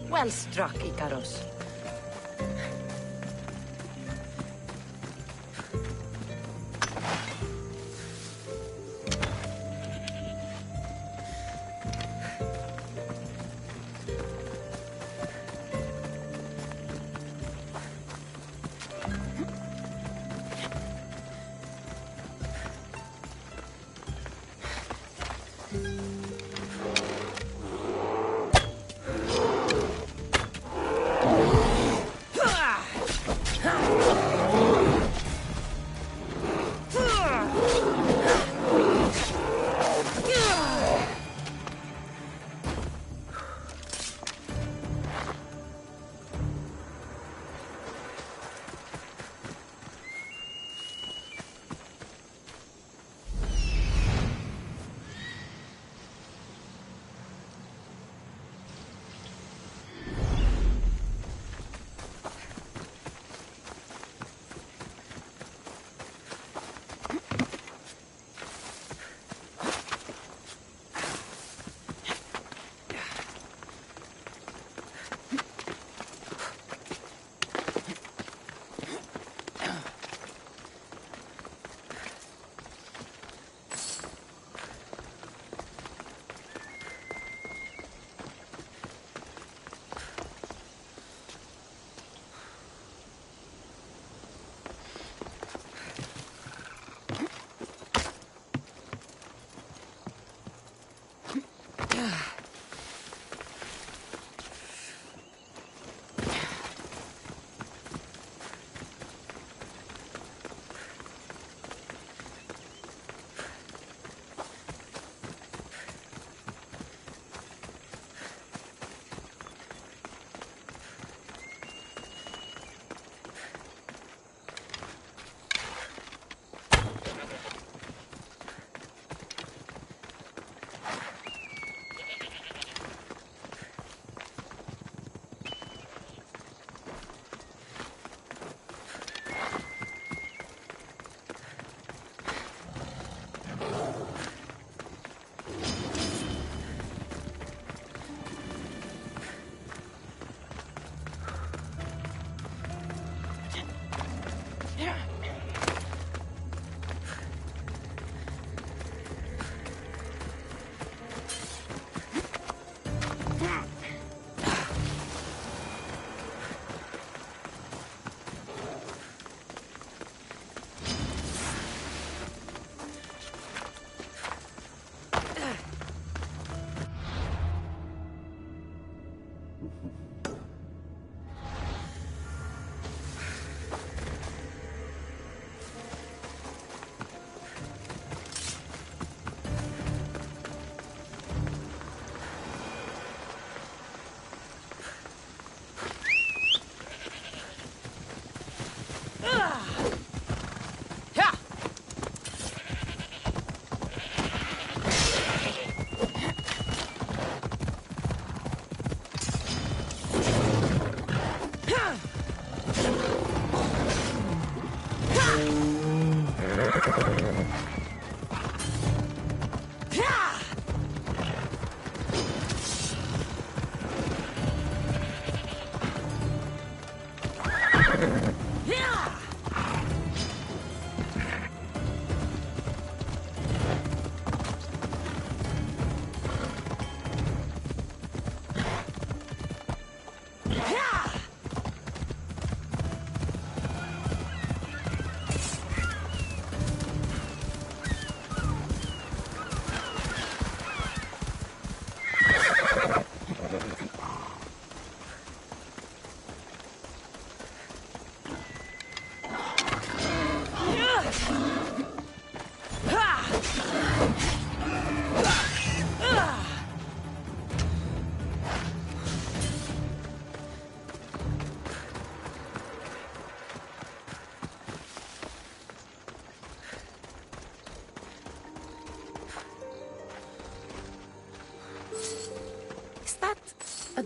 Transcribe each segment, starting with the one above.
Well struck, Icaros.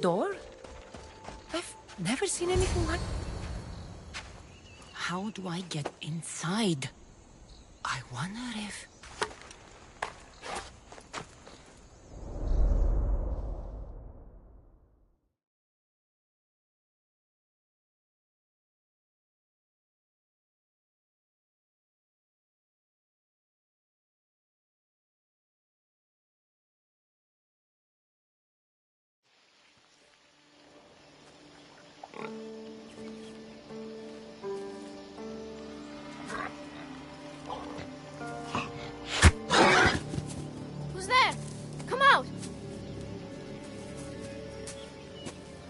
door? I've never seen anything like... How do I get inside? I wonder if... Who's there? Come out!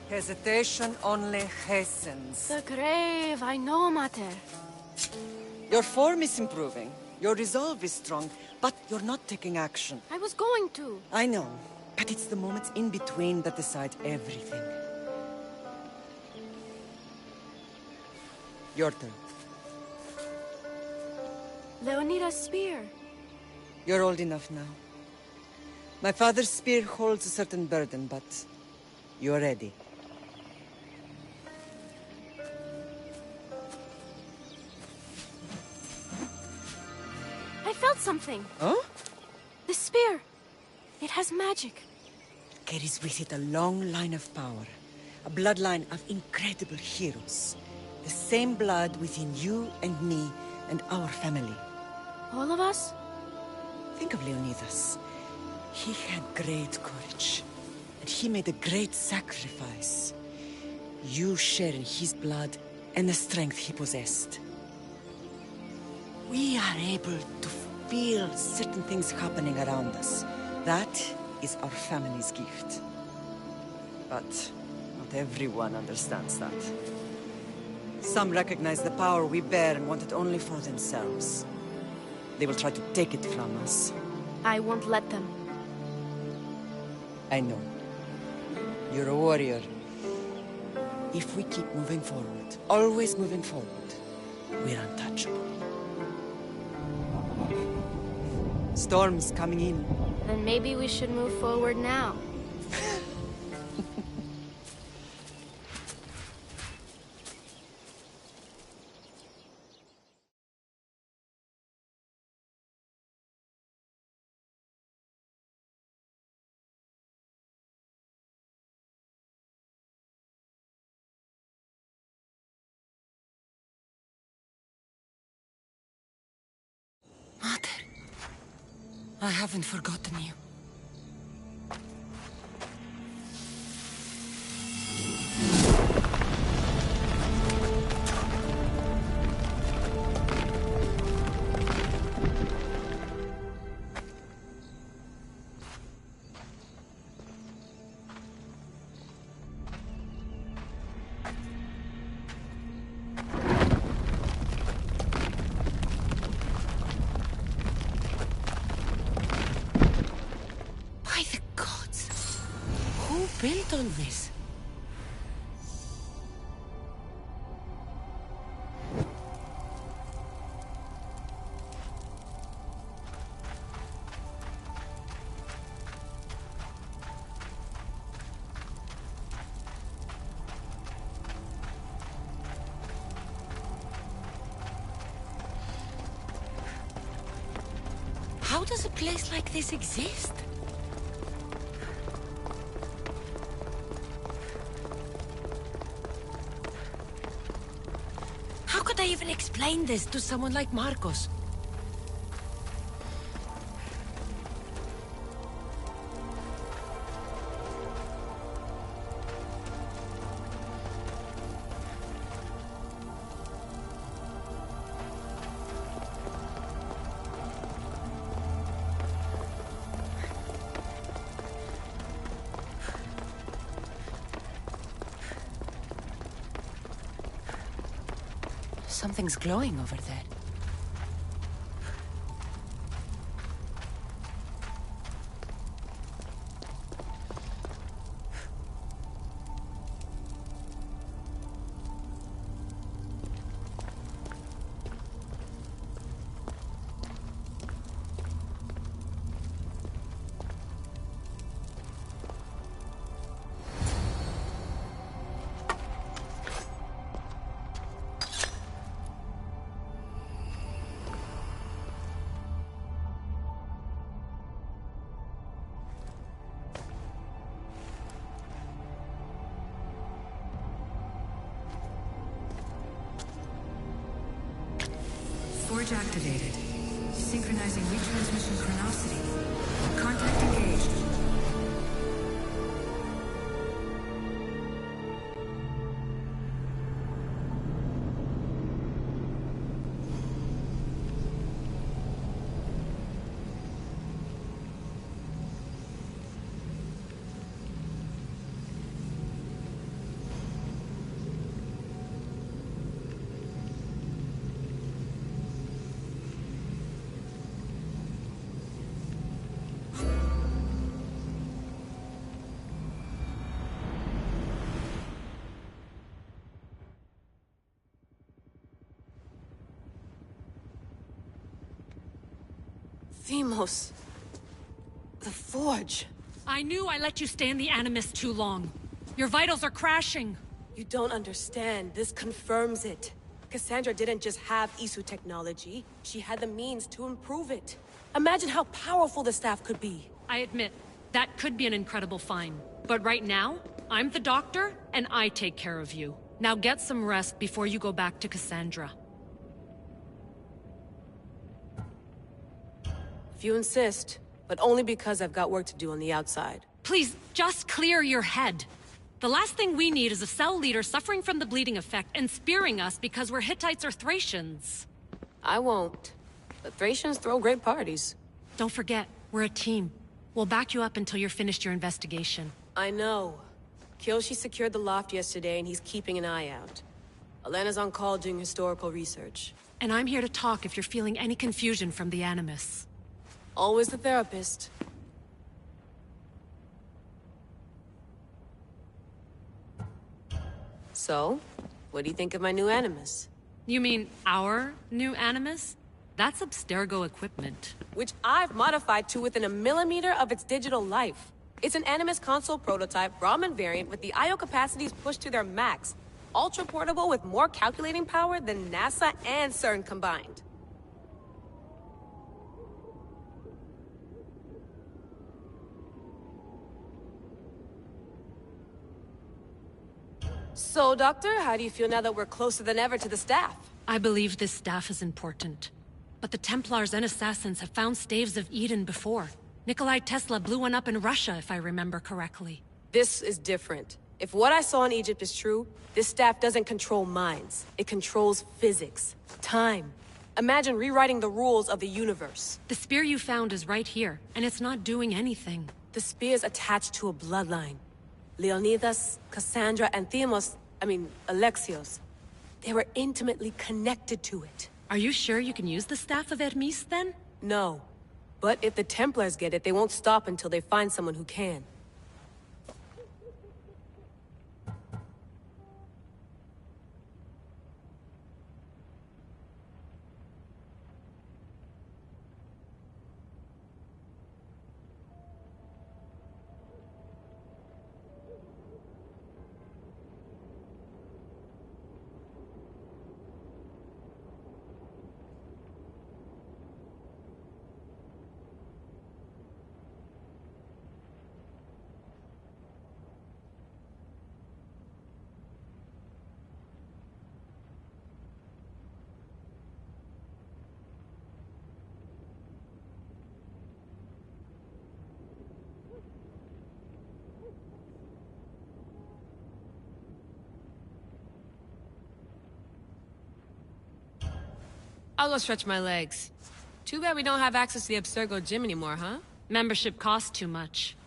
Hesitation only hastens. The grave, I know, Mater. Your form is improving. Your resolve is strong, but you're not taking action. I was going to. I know, but it's the moments in between that decide everything. Your turn. Leonida's spear. You're old enough now. My father's spear holds a certain burden, but you're ready. I felt something. Huh? The spear. It has magic. It carries with it a long line of power. A bloodline of incredible heroes. The same blood within you and me and our family. All of us? Think of Leonidas. He had great courage. And he made a great sacrifice. You share in his blood and the strength he possessed. We are able to feel certain things happening around us. That is our family's gift. But not everyone understands that. Some recognize the power we bear and want it only for themselves. They will try to take it from us. I won't let them. I know. You're a warrior. If we keep moving forward, always moving forward, we're untouchable. Storm's coming in. Then maybe we should move forward now. Mater, I haven't forgotten you. Built on this. How does a place like this exist? How could I even explain this to someone like Marcos? Something's glowing over there. Storage activated. Synchronizing retransmission chronicity. Contact engaged. Themos. The Forge. I knew I let you stay in the Animus too long. Your vitals are crashing. You don't understand. This confirms it. Cassandra didn't just have Isu technology. She had the means to improve it. Imagine how powerful the staff could be. I admit, that could be an incredible find. But right now, I'm the doctor, and I take care of you. Now get some rest before you go back to Cassandra. If you insist, but only because I've got work to do on the outside. Please, just clear your head. The last thing we need is a cell leader suffering from the bleeding effect and spearing us because we're Hittites or Thracians. I won't. The Thracians throw great parties. Don't forget, we're a team. We'll back you up until you're finished your investigation. I know. Kyoshi secured the loft yesterday and he's keeping an eye out. Elena's on call doing historical research. And I'm here to talk if you're feeling any confusion from the Animus. Always the therapist. So, what do you think of my new Animus? You mean our new Animus? That's Abstergo equipment. Which I've modified to within a millimeter of its digital life. It's an Animus console prototype Raman variant with the I/O capacities pushed to their max. Ultra portable with more calculating power than NASA and CERN combined. So, Doctor, how do you feel now that we're closer than ever to the staff? I believe this staff is important. But the Templars and Assassins have found staves of Eden before. Nikolai Tesla blew one up in Russia, if I remember correctly. This is different. If what I saw in Egypt is true, this staff doesn't control minds. It controls physics, time. Imagine rewriting the rules of the universe. The spear you found is right here, and it's not doing anything. The spear's attached to a bloodline. Leonidas, Cassandra, and Alexios. They were intimately connected to it. Are you sure you can use the Staff of Hermes, then? No. But if the Templars get it, they won't stop until they find someone who can. I'll go stretch my legs. Too bad we don't have access to the Abstergo gym anymore, huh? Membership costs too much.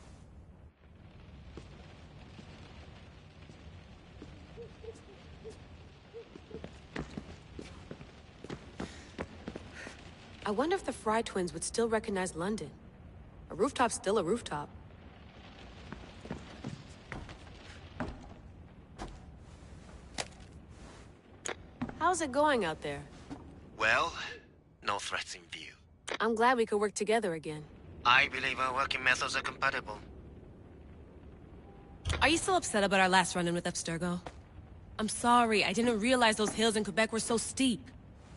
I wonder if the Fry twins would still recognize London. A rooftop's still a rooftop. How's it going out there? Well, no threats in view. I'm glad we could work together again. I believe our working methods are compatible. Are you still upset about our last run-in with Abstergo? I'm sorry, I didn't realize those hills in Quebec were so steep.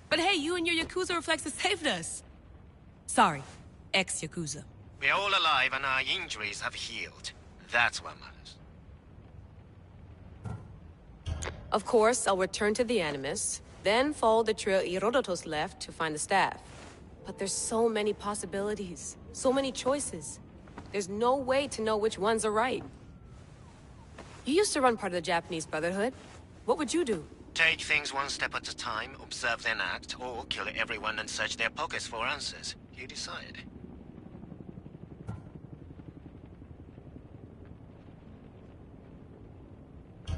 But hey, you and your Yakuza reflexes saved us. Sorry, ex-Yakuza. We're all alive and our injuries have healed. That's what matters. Of course, I'll return to the Animus. Then follow the trail Herodotus left to find the staff. But there's so many possibilities, so many choices. There's no way to know which ones are right. You used to run part of the Japanese Brotherhood. What would you do? Take things one step at a time, observe then act, or kill everyone and search their pockets for answers. You decide.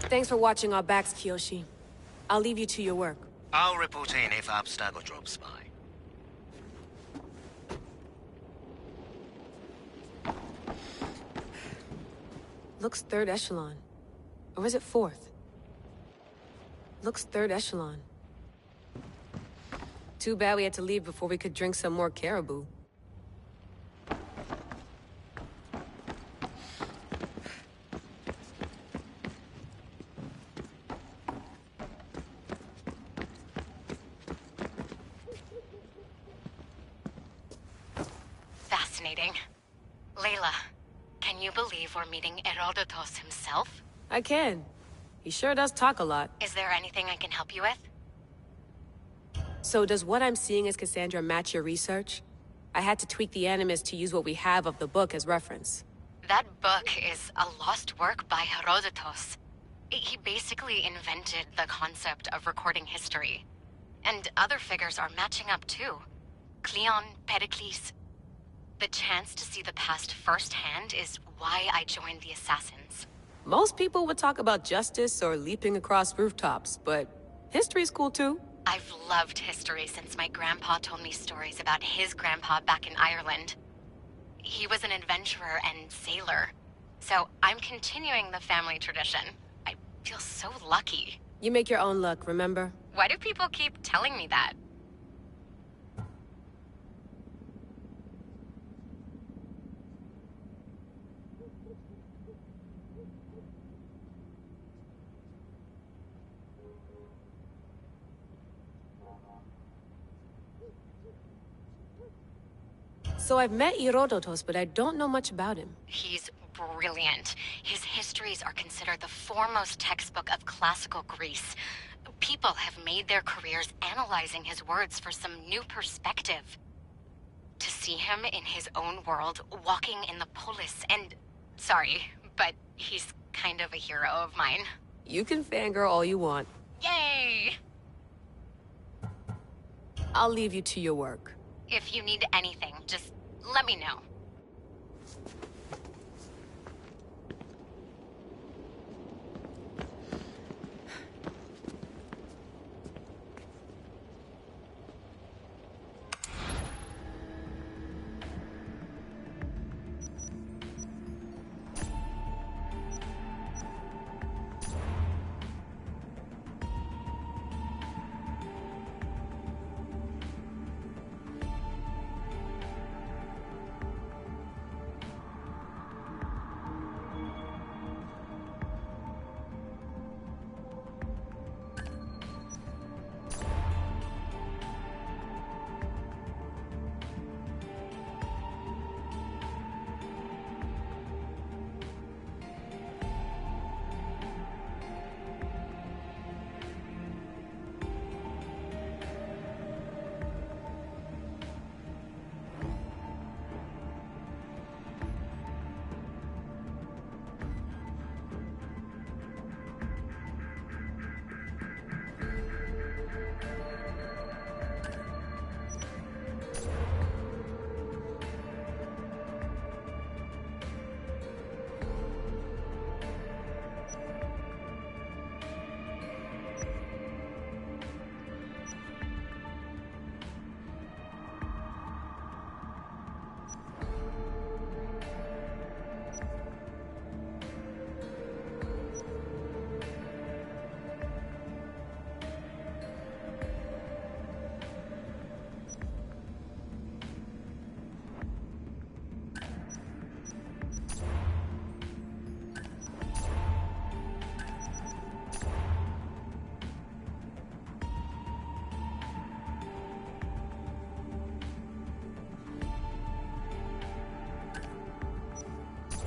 Thanks for watching our backs, Kiyoshi. I'll leave you to your work. I'll report in if Abstergo drops by. Looks third echelon. Or is it fourth? Looks third echelon. Too bad we had to leave before we could drink some more caribou. Fascinating. Layla, can you believe we're meeting Herodotus himself? I can. He sure does talk a lot. Is there anything I can help you with? So does what I'm seeing as Cassandra match your research? I had to tweak the animus to use what we have of the book as reference. That book is a lost work by Herodotus. He basically invented the concept of recording history. And other figures are matching up too. Cleon, Pericles. The chance to see the past firsthand is why I joined the Assassins. Most people would talk about justice or leaping across rooftops, but history's cool too. I've loved history since my grandpa told me stories about his grandpa back in Ireland. He was an adventurer and sailor, so I'm continuing the family tradition. I feel so lucky. You make your own luck, remember? Why do people keep telling me that? So I've met Herodotus, but I don't know much about him. He's brilliant. His histories are considered the foremost textbook of classical Greece. People have made their careers analyzing his words for some new perspective. To see him in his own world, walking in the polis, and... Sorry, but he's kind of a hero of mine. You can fangirl all you want. Yay! I'll leave you to your work. If you need anything, just let me know.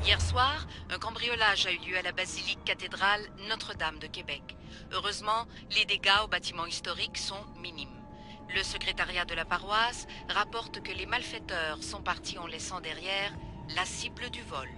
Hier soir, un cambriolage a eu lieu à la basilique cathédrale Notre-Dame de Québec. Heureusement, les dégâts au bâtiment historique sont minimes. Le secrétariat de la paroisse rapporte que les malfaiteurs sont partis en laissant derrière la cible du vol.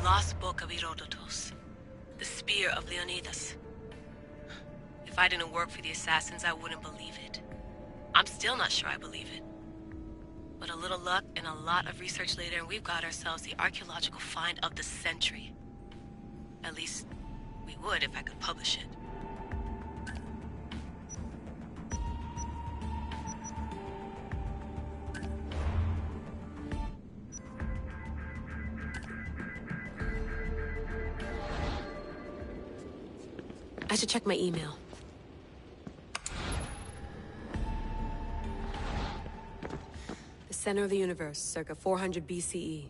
lost book of Herodotus. The spear of Leonidas. If I didn't work for the assassins, I wouldn't believe it. I'm still not sure I believe it. But a little luck and a lot of research later, and we've got ourselves the archaeological find of the century. At least, we would if I could publish it. I should check my email. The center of the universe, circa 400 BCE.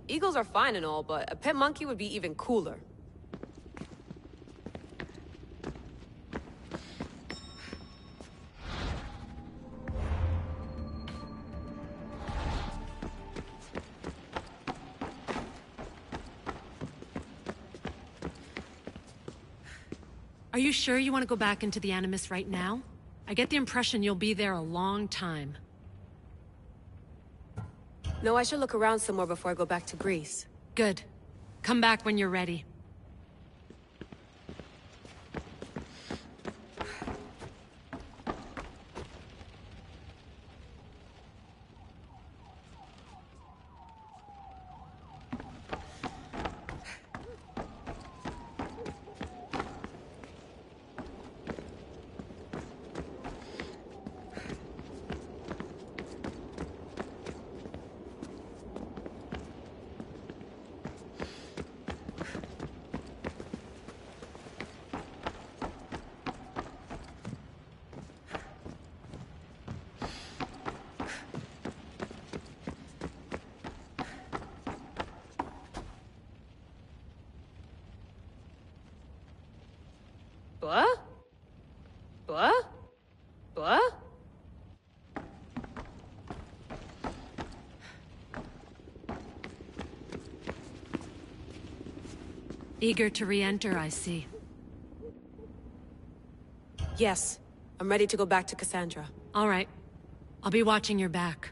Eagles are fine and all, but a pet monkey would be even cooler. Are you sure you want to go back into the Animus right now? I get the impression you'll be there a long time. No, I should look around some more before I go back to Greece. Good. Come back when you're ready. What? What? What? Eager to re-enter, I see. Yes. I'm ready to go back to Cassandra. All right. I'll be watching your back.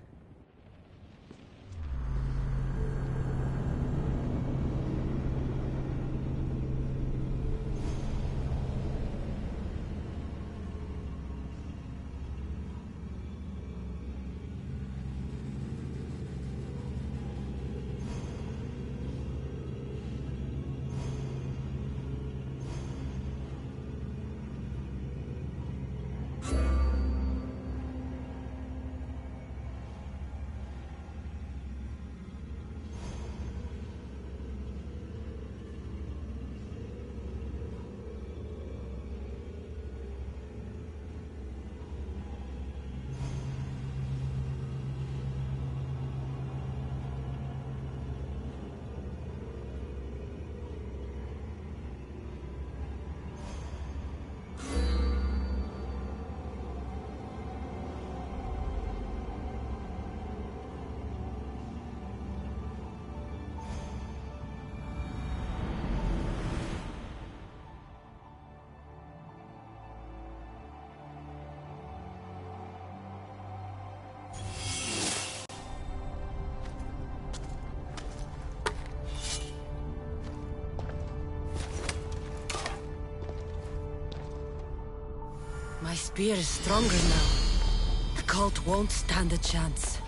My spear is stronger now. The cult won't stand a chance.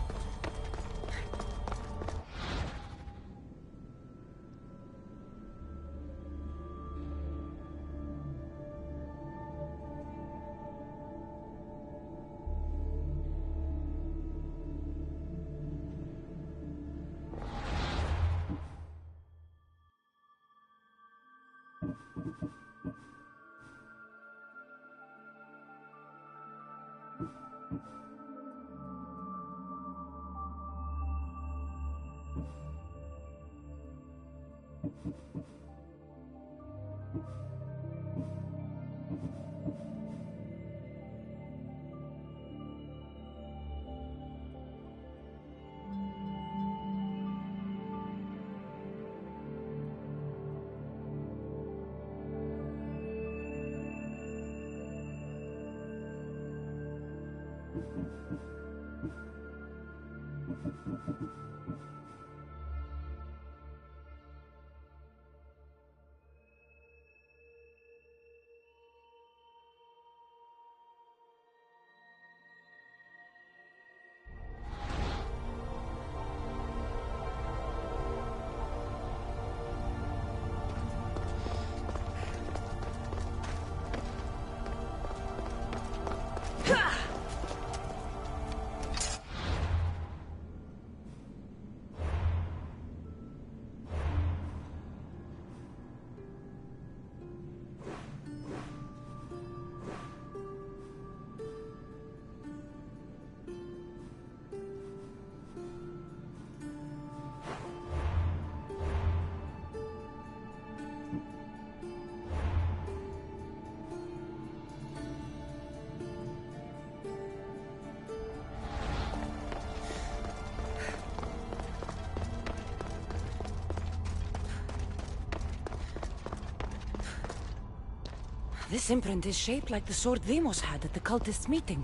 This imprint is shaped like the sword Demos had at the cultists' meeting.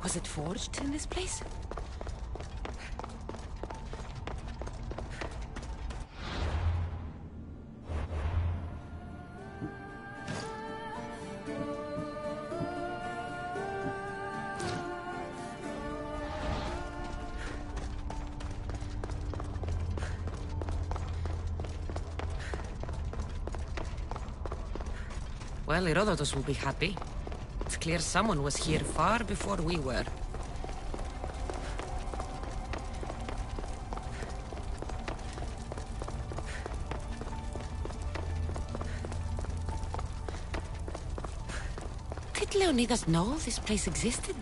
Was it forged in this place? Well, Herodotus will be happy. It's clear someone was here far before we were. Did Leonidas know this place existed?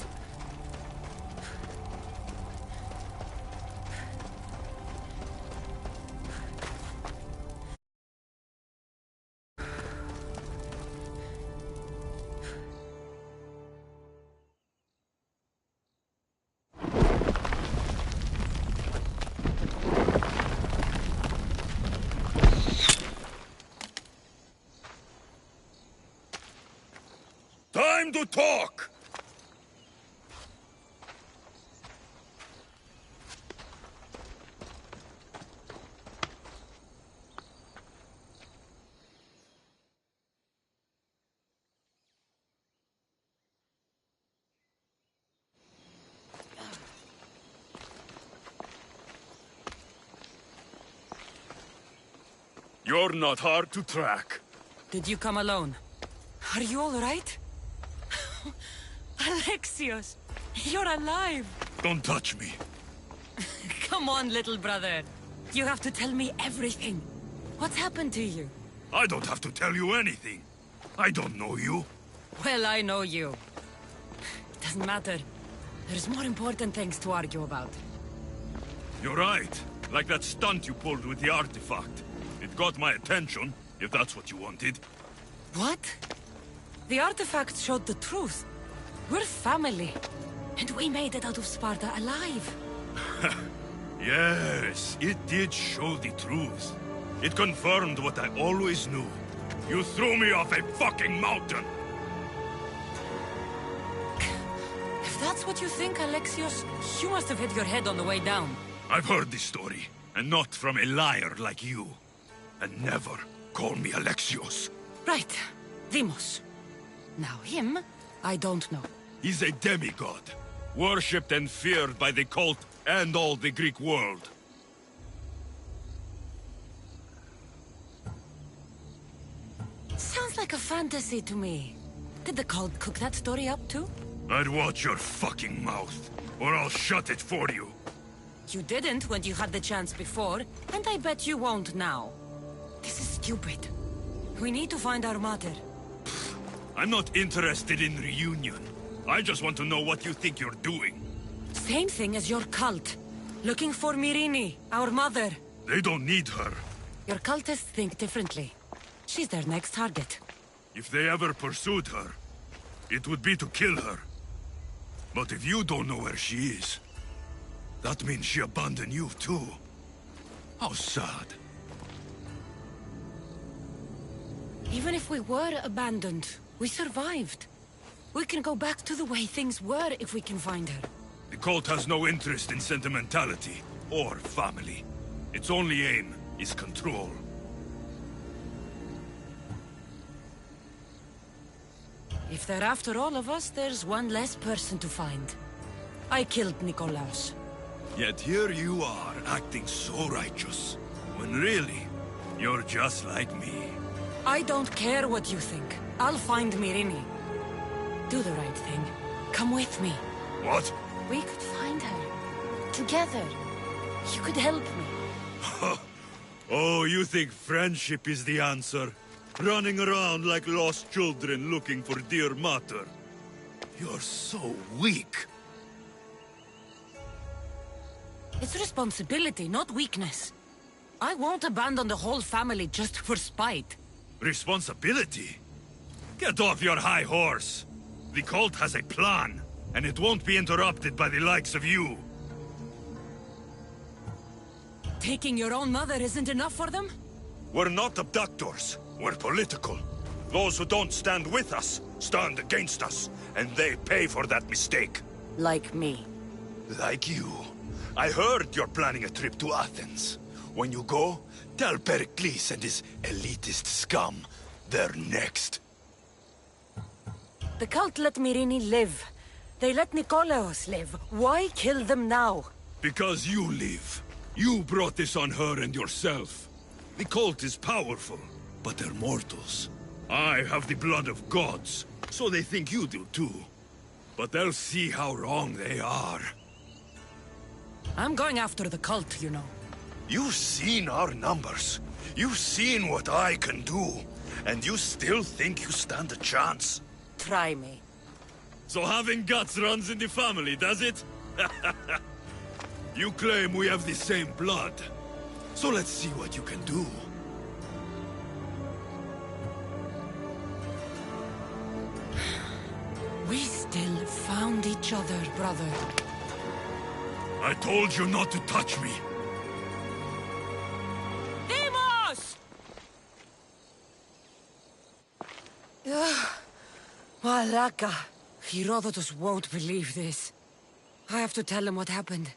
Time to talk! You're not hard to track. Did you come alone? Are you all right? Alexios! You're alive! Don't touch me. Come on, little brother. You have to tell me everything. What's happened to you? I don't have to tell you anything. I don't know you. Well, I know you. Doesn't matter. There's more important things to argue about. You're right. Like that stunt you pulled with the artifact. It got my attention, if that's what you wanted. What? The artifact showed the truth. We're family. And we made it out of Sparta alive. Yes, it did show the truth. It confirmed what I always knew. You threw me off a fucking mountain! If that's what you think, Alexios, you must have hit your head on the way down. I've heard this story, and not from a liar like you. And never call me Alexios. Right. Demos. Now him, I don't know. He's a demigod, worshipped and feared by the cult and all the Greek world. Sounds like a fantasy to me. Did the cult cook that story up too? I'd watch your fucking mouth, or I'll shut it for you. You didn't when you had the chance before, and I bet you won't now. This is stupid. We need to find our mother. I'm not interested in reunion. I just want to know what you think you're doing. Same thing as your cult. Looking for Myrrine, our mother. They don't need her. Your cultists think differently. She's their next target. If they ever pursued her, it would be to kill her. But if you don't know where she is, that means she abandoned you too. How sad. Even if we were abandoned, we survived. We can go back to the way things were if we can find her. The cult has no interest in sentimentality or family. Its only aim is control. If they're after all of us, there's one less person to find. I killed Nikolaos. Yet here you are, acting so righteous, when really, you're just like me. I don't care what you think. I'll find Myrini. Do the right thing. Come with me. What? We could find her. Together. You could help me. Oh, you think friendship is the answer? Running around like lost children looking for dear mater. You're so weak. It's responsibility, not weakness. I won't abandon the whole family just for spite. Responsibility? Get off your high horse. The cult has a plan, and it won't be interrupted by the likes of you. Taking your own mother isn't enough for them? We're not abductors. We're political. Those who don't stand with us, stand against us, and they pay for that mistake. Like me. Like you. I heard you're planning a trip to Athens. When you go, tell Pericles and his elitist scum they're next. The cult let Myrini live. They let Nikolaos live. Why kill them now? Because you live. You brought this on her and yourself. The cult is powerful, but they're mortals. I have the blood of gods, so they think you do too. But they'll see how wrong they are. I'm going after the cult, you know. You've seen our numbers. You've seen what I can do. And you still think you stand a chance? Try me. So having guts runs in the family, does it? You claim we have the same blood. So let's see what you can do. We still found each other, brother. I told you not to touch me. Demos! Malaka. Herodotus won't believe this. I have to tell him what happened.